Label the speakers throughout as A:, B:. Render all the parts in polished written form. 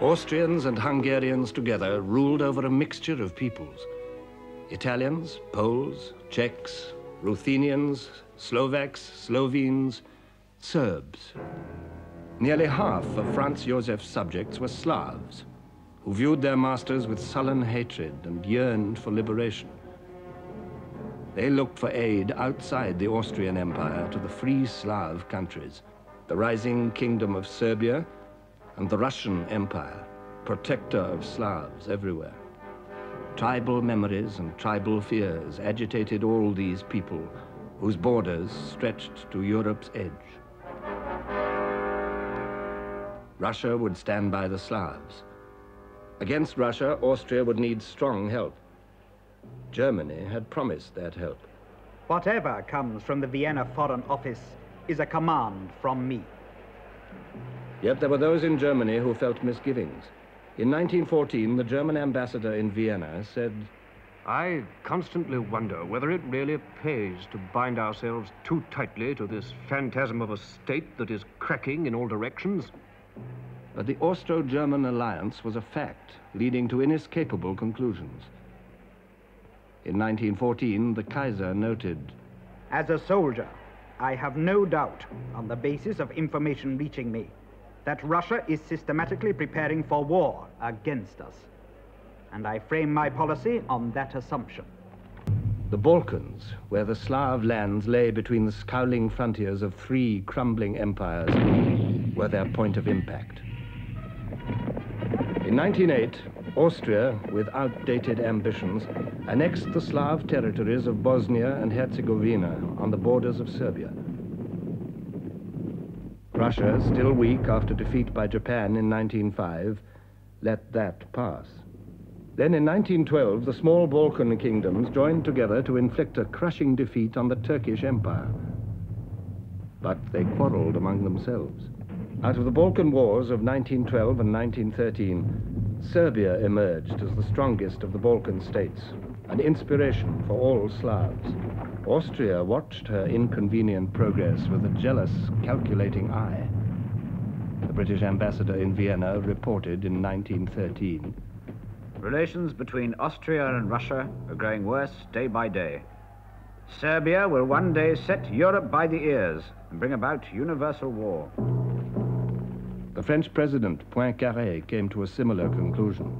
A: Austrians and Hungarians together ruled over a mixture of peoples. Italians, Poles, Czechs, Ruthenians, Slovaks, Slovenes, Serbs. Nearly half of Franz Josef's subjects were Slavs, who viewed their masters with sullen hatred and yearned for liberation. They looked for aid outside the Austrian Empire to the free Slav countries, the rising kingdom of Serbia and the Russian Empire, protector of Slavs everywhere. Tribal memories and tribal fears agitated all these people whose borders stretched to Europe's edge. Russia would stand by the Slavs. Against Russia, Austria would need strong help. Germany had promised that help.
B: Whatever comes from the Vienna Foreign Office is a command from me.
A: Yet there were those in Germany who felt misgivings. In 1914, the German ambassador in Vienna said,
C: "I constantly wonder whether it really pays to bind ourselves too tightly to this phantasm of a state that is cracking in all directions."
A: But the Austro-German alliance was a fact, leading to inescapable conclusions. In 1914, the Kaiser noted,
B: "As a soldier, I have no doubt, on the basis of information reaching me, that Russia is systematically preparing for war against us. And I frame my policy on that assumption."
A: The Balkans, where the Slav lands lay between the scowling frontiers of three crumbling empires, were their point of impact. In 1908, Austria, with outdated ambitions, annexed the Slav territories of Bosnia and Herzegovina on the borders of Serbia. Russia, still weak after defeat by Japan in 1905, let that pass. Then in 1912, the small Balkan kingdoms joined together to inflict a crushing defeat on the Turkish Empire. But they quarreled among themselves. Out of the Balkan Wars of 1912 and 1913, Serbia emerged as the strongest of the Balkan states, an inspiration for all Slavs. Austria watched her inconvenient progress with a jealous, calculating eye. The British ambassador in Vienna reported in 1913,
D: "Relations between Austria and Russia are growing worse day by day. Serbia will one day set Europe by the ears and bring about universal war."
A: The French president, Poincaré, came to a similar conclusion.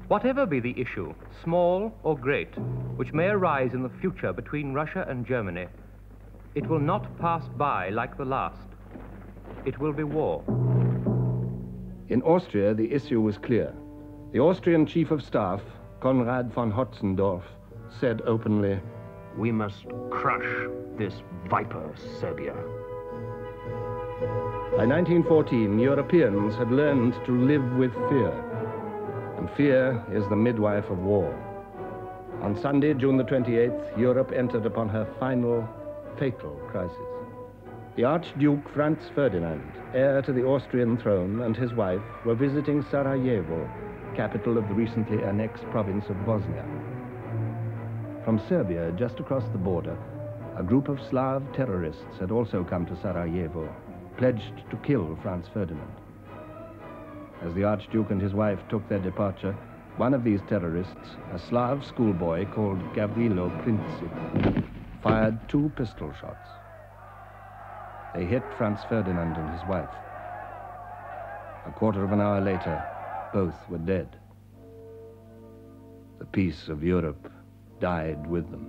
E: Whatever be the issue, small or great, which may arise in the future between Russia and Germany, it will not pass by like the last. It will be war.
A: In Austria, the issue was clear. The Austrian chief of staff, Konrad von Hotzendorf, said openly,
C: "We must crush this viper, Serbia."
A: By 1914, Europeans had learned to live with fear, and fear is the midwife of war. On Sunday, June the 28th, Europe entered upon her final, fatal crisis. The Archduke Franz Ferdinand, heir to the Austrian throne, and his wife were visiting Sarajevo, capital of the recently annexed province of Bosnia. From Serbia, just across the border, a group of Slav terrorists had also come to Sarajevo, pledged to kill Franz Ferdinand. As the Archduke and his wife took their departure, one of these terrorists, a Slav schoolboy called Gavrilo Princip, fired 2 pistol shots. They hit Franz Ferdinand and his wife. A quarter of an hour later, both were dead. The peace of Europe died with them.